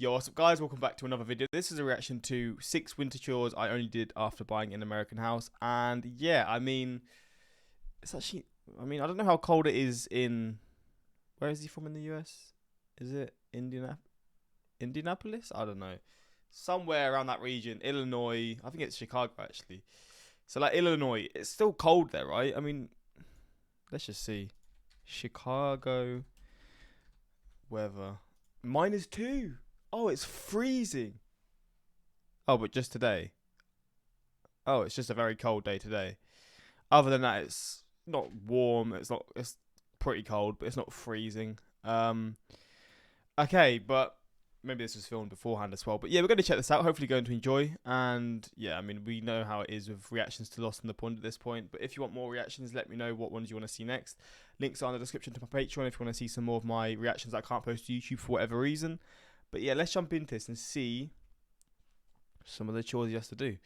Yo, what's up guys, welcome back to another video. This is a reaction to 6 winter chores I only did after buying an American house. And yeah, it's actually, I don't know how cold it is in, where is he from in the US? Is it Indianapolis? I don't know. Somewhere around that region, Illinois. I think it's Chicago actually. So like Illinois, it's still cold there, right? Let's just see. Chicago weather. -2. Oh, it's freezing. Oh, but just today. Oh, it's just a very cold day today. Other than that, it's not warm. It's pretty cold, but it's not freezing. Okay, but maybe this was filmed beforehand as well. But yeah, we're going to check this out. Hopefully going to enjoy. And yeah, we know how it is with reactions to Lost in the Pond at this point. But if you want more reactions, let me know what ones you want to see next. Links are in the description to my Patreon if you want to see some more of my reactions I can't post to YouTube for whatever reason. But yeah, let's jump into this and see some of the chores he has to do.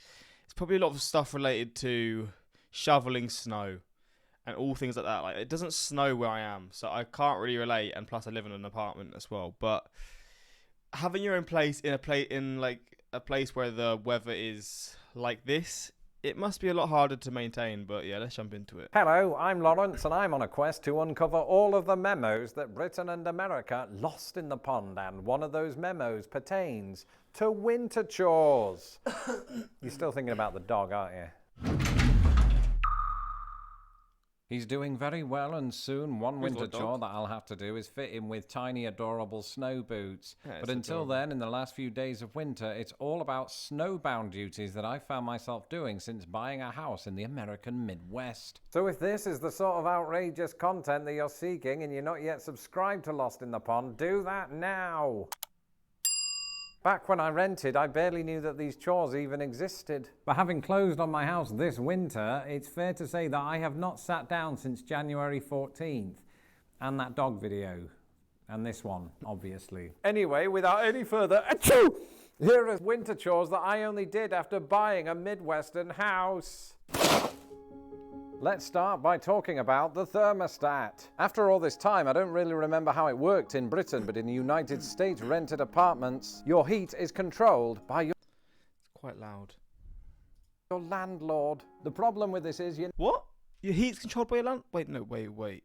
It's probably a lot of stuff related to shoveling snow and all things like that. Like, it doesn't snow where I am, so I can't really relate. And plus, I live in an apartment as well. But having your own place in a place where the weather is like this, it must be a lot harder to maintain. But yeah, let's jump into it. Hello, I'm Lawrence and I'm on a quest to uncover all of the memos that Britain and America lost in the pond, and one of those memos pertains to winter chores. You're still thinking about the dog, aren't you? He's doing very well, and soon one winter chore that I'll have to do is fit him with tiny adorable snow boots. Yeah, but until then, in the last few days of winter, it's all about snowbound duties that I found myself doing since buying a house in the American Midwest. So if this is the sort of outrageous content that you're seeking and you're not yet subscribed to Lost in the Pond, do that now! Back when I rented, I barely knew that these chores even existed. But having closed on my house this winter, it's fair to say that I have not sat down since January 14th. And that dog video. And this one, obviously. Anyway, without any further ado, here are winter chores that I only did after buying a Midwestern house. Let's start by talking about the thermostat. After all this time, I don't really remember how it worked in Britain, but in the United States rented apartments, your heat is controlled by your... It's quite loud. ...your landlord. The problem with this is you... What? Your heat's controlled by your land... Wait.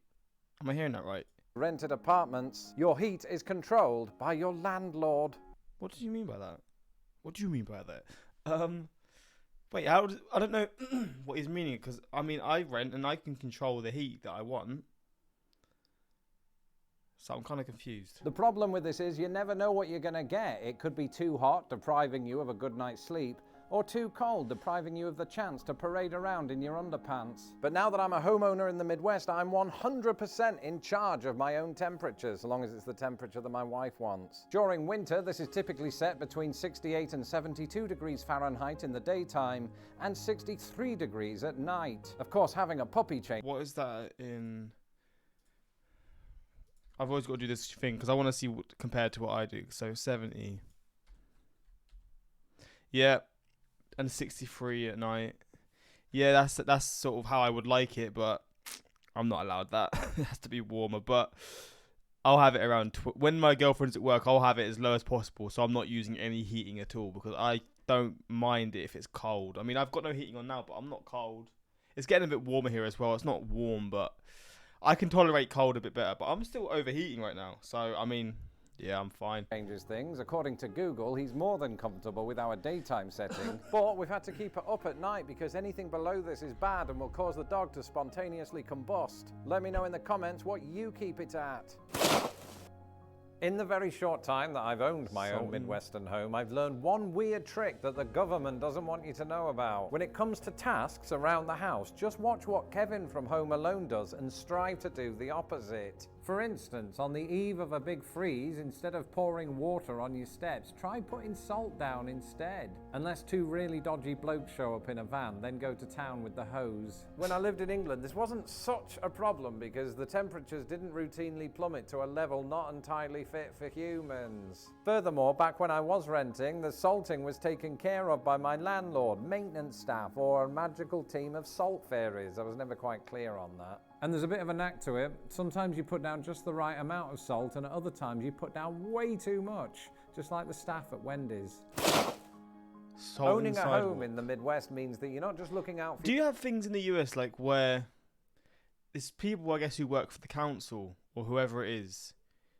Am I hearing that right? Rented apartments, your heat is controlled by your landlord. What did you mean by that? What do you mean by that? Wait, I don't know what he's meaning, because, I rent and I can control the heat that I want. So I'm kind of confused. The problem with this is you never know what you're going to get. It could be too hot, depriving you of a good night's sleep, or too cold, depriving you of the chance to parade around in your underpants. But now that I'm a homeowner in the Midwest, I'm 100% in charge of my own temperatures, so long as it's the temperature that my wife wants. During winter, this is typically set between 68 and 72 degrees Fahrenheit in the daytime, and 63 degrees at night. Of course, having a puppy change... What is that in... I've always got to do this thing, because I want to see what compared to what I do. So 70. Yeah. And 63 at night. Yeah, that's sort of how I would like it, but I'm not allowed that. It has to be warmer. But I'll have it around... when my girlfriend's at work, I'll have it as low as possible, so I'm not using any heating at all, because I don't mind it if it's cold. I've got no heating on now, but I'm not cold. It's getting a bit warmer here as well. It's not warm, but I can tolerate cold a bit better. But I'm still overheating right now, so, yeah, I'm fine. Changes things. According to Google, he's more than comfortable with our daytime setting, but we've had to keep it up at night because anything below this is bad and will cause the dog to spontaneously combust. Let me know in the comments what you keep it at. In the very short time that I've owned my own Midwestern home, I've learned one weird trick that the government doesn't want you to know about. When it comes to tasks around the house, just watch what Kevin from Home Alone does and strive to do the opposite. For instance, on the eve of a big freeze, instead of pouring water on your steps, try putting salt down instead. Unless two really dodgy blokes show up in a van, then go to town with the hose. When I lived in England, this wasn't such a problem because the temperatures didn't routinely plummet to a level not entirely fit for humans. Furthermore, back when I was renting, the salting was taken care of by my landlord, maintenance staff, or a magical team of salt fairies. I was never quite clear on that. And there's a bit of a knack to it. Sometimes you put down just the right amount of salt, and at other times you put down way too much. just like the staff at Wendy's. Salting Owning the a sidewalk. home in the Midwest means that you're not just looking out for... Do you have things in the US like where there's people, I guess, who work for the council or whoever it is,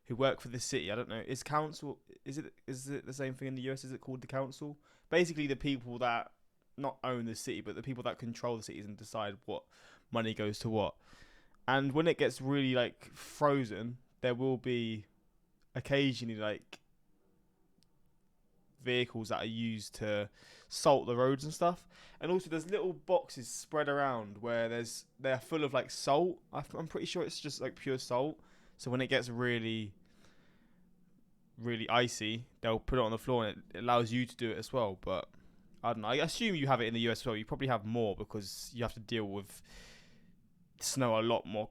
who work for the city? I don't know. Is it the same thing in the US? Is it called the council? Basically, the people that not own the city, but the people that control the cities and decide what money goes to what. And when it gets really like frozen, there will be occasionally like vehicles that are used to salt the roads and stuff. And also there's little boxes spread around where they're full of like salt. I'm pretty sure it's just like pure salt. So when it gets really, really icy, they'll put it on the floor and it allows you to do it as well. But I don't know. I assume you have it in the US as well. You probably have more because you have to deal with snow a lot more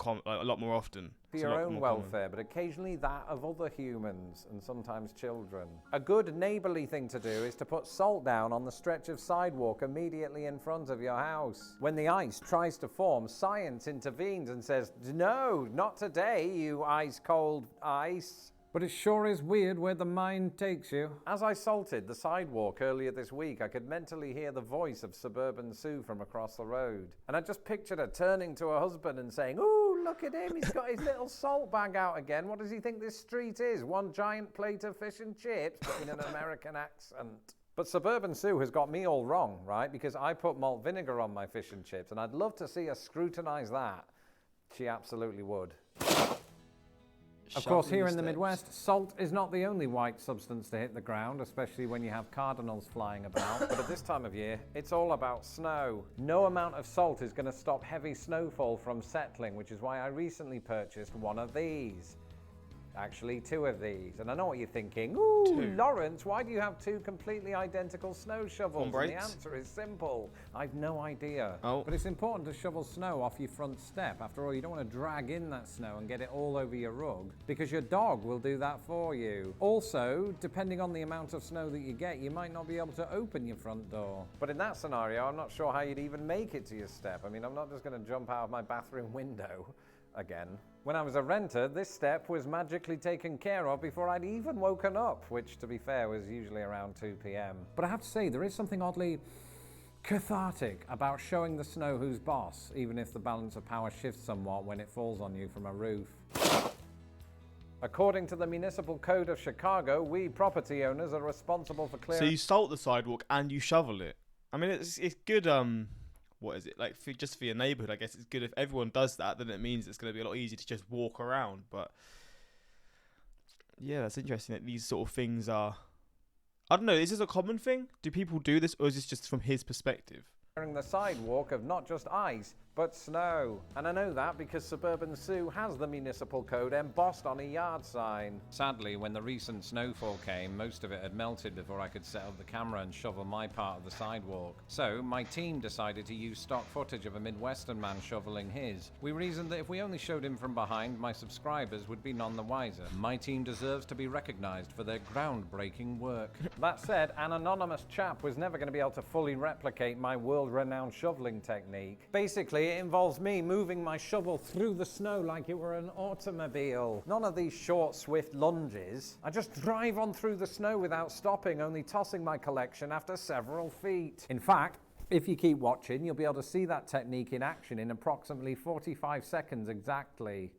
often. for It's a your lot own more welfare, but occasionally that of other humans and sometimes children. A good neighbourly thing to do is to put salt down on the stretch of sidewalk immediately in front of your house. When the ice tries to form, science intervenes and says, "No, not today, you ice-cold ice." But it sure is weird where the mind takes you. As I salted the sidewalk earlier this week, I could mentally hear the voice of Suburban Sue from across the road. And I just pictured her turning to her husband and saying, "Ooh, look at him, he's got his little salt bag out again. What does he think this street is? One giant plate of fish and chips?" But in an American accent. But Suburban Sue has got me all wrong, right? Because I put malt vinegar on my fish and chips, and I'd love to see her scrutinise that. She absolutely would. Of course, here in the Midwest, salt is not the only white substance to hit the ground, especially when you have cardinals flying about. But at this time of year, it's all about snow. No amount of salt is going to stop heavy snowfall from settling, which is why I recently purchased one of these. Actually, two of these. And I know what you're thinking. Ooh, Two. Lawrence, why do you have two completely identical snow shovels? And the breaks? answer is simple. I've no idea. Oh. But it's important to shovel snow off your front step. After all, you don't want to drag in that snow and get it all over your rug, because your dog will do that for you. Also, depending on the amount of snow that you get, you might not be able to open your front door. But in that scenario, I'm not sure how you'd even make it to your step. I mean, I'm not just going to jump out of my bathroom window again. When I was a renter, this step was magically taken care of before I'd even woken up, which, to be fair, was usually around 2 p.m. But I have to say, there is something oddly cathartic about showing the snow who's boss, even if the balance of power shifts somewhat when it falls on you from a roof. According to the Municipal Code of Chicago, we property owners are responsible for clearing... So you salt the sidewalk and you shovel it. I mean, it's good. What is it like just for your neighborhood? I guess it's good if everyone does that. Then it means it's going to be a lot easier to just walk around. But yeah, that's interesting that these sort of things are. I don't know. Is this a common thing? Do people do this, or is this just from his perspective? the sidewalk of not just ice, but snow. And I know that because Suburban Sue has the municipal code embossed on a yard sign. Sadly, when the recent snowfall came, most of it had melted before I could set up the camera and shovel my part of the sidewalk. So my team decided to use stock footage of a Midwestern man shoveling his. We reasoned that if we only showed him from behind, my subscribers would be none the wiser. My team deserves to be recognized for their groundbreaking work. That said, an anonymous chap was never going to be able to fully replicate my world-renowned shoveling technique. Basically, it involves me moving my shovel through the snow like it were an automobile. None of these short, swift lunges. I just drive on through the snow without stopping, only tossing my collection after several feet. In fact, if you keep watching, you'll be able to see that technique in action in approximately 45 seconds exactly.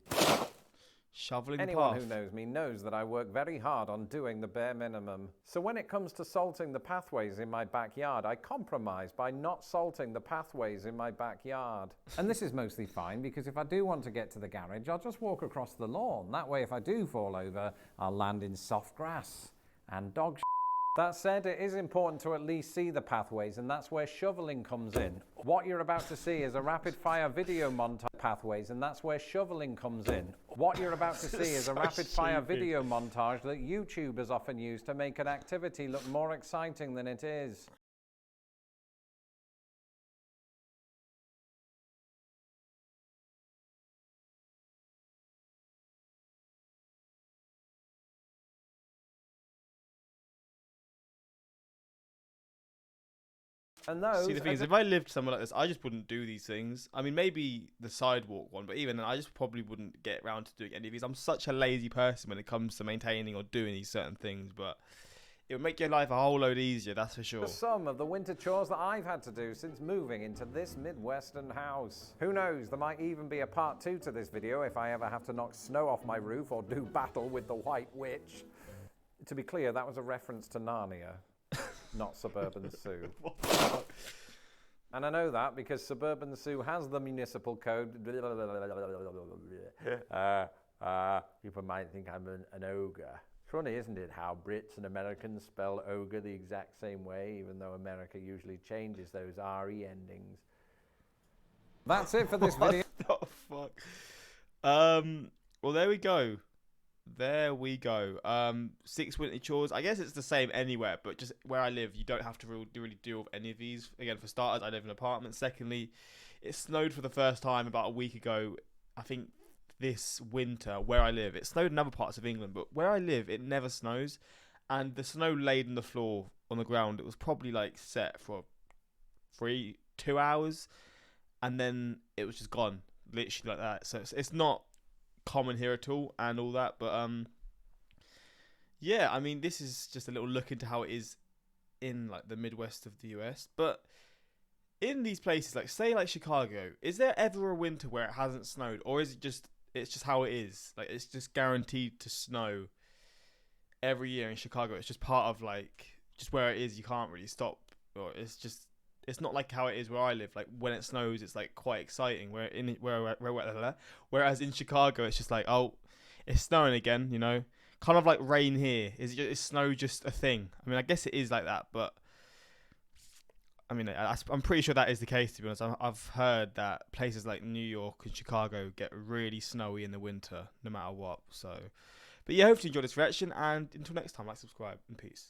Shoveling Anyone path. who knows me knows that I work very hard on doing the bare minimum. So when it comes to salting the pathways in my backyard, I compromise by not salting the pathways in my backyard. And this is mostly fine because if I do want to get to the garage, I'll just walk across the lawn. That way, if I do fall over, I'll land in soft grass and dog. That said, it is important to at least see the pathways, and that's where shoveling comes in. What you're about to see is a rapid-fire video montage pathways, and that's where shoveling comes in. What you're about to see is a rapid-fire video montage that YouTubers often use to make an activity look more exciting than it is. And those See, the thing is, if I lived somewhere like this, I just wouldn't do these things. I mean, maybe the sidewalk one, but even then, I just probably wouldn't get around to doing any of these. I'm such a lazy person when it comes to maintaining or doing these certain things. But It'll make your life a whole load easier, that's for sure. Some of the winter chores that I've had to do since moving into this Midwestern house. Who knows, there might even be a part 2 to this video if I ever have to knock snow off my roof or do battle with the White Witch. To be clear, that was a reference to Narnia, not Suburban Sue. And I know that because Suburban Sue has the municipal code. People might think I'm an ogre. Funny, isn't it, how Brits and Americans spell ogre the exact same way, even though America usually changes those RE endings. That's it for this video. What the fuck? Well, there we go. There we go. 6 winter chores. I guess it's the same anywhere, but just where I live, you don't have to really deal with any of these. Again, for starters, I live in an apartment. Secondly, it snowed for the first time about a week ago. I think this winter where I live. It snowed in other parts of England, but where I live, it never snows. And the snow laid on the floor, on the ground, it was probably like set for 2 hours, and then it was just gone, literally like that. So it's not common here at all, and all that. But yeah, I mean, this is just a little look into how it is in like the Midwest of the US. But in these places, like say like Chicago, is there ever a winter where it hasn't snowed, or is it just it's just how it is? Like it's just guaranteed to snow every year in Chicago. It's just part of like just where it is. You can't really stop, or it's not like how it is where I live. Like when it snows, it's like quite exciting. Whereas in Chicago, it's just like, oh, it's snowing again. You know, kind of like rain here. Is snow just a thing? I mean, I guess it is like that, but I mean, I'm pretty sure that is the case, to be honest. I've heard that places like New York and Chicago get really snowy in the winter, no matter what. So, but yeah, hopefully you enjoyed this reaction, and until next time, like, subscribe, and peace.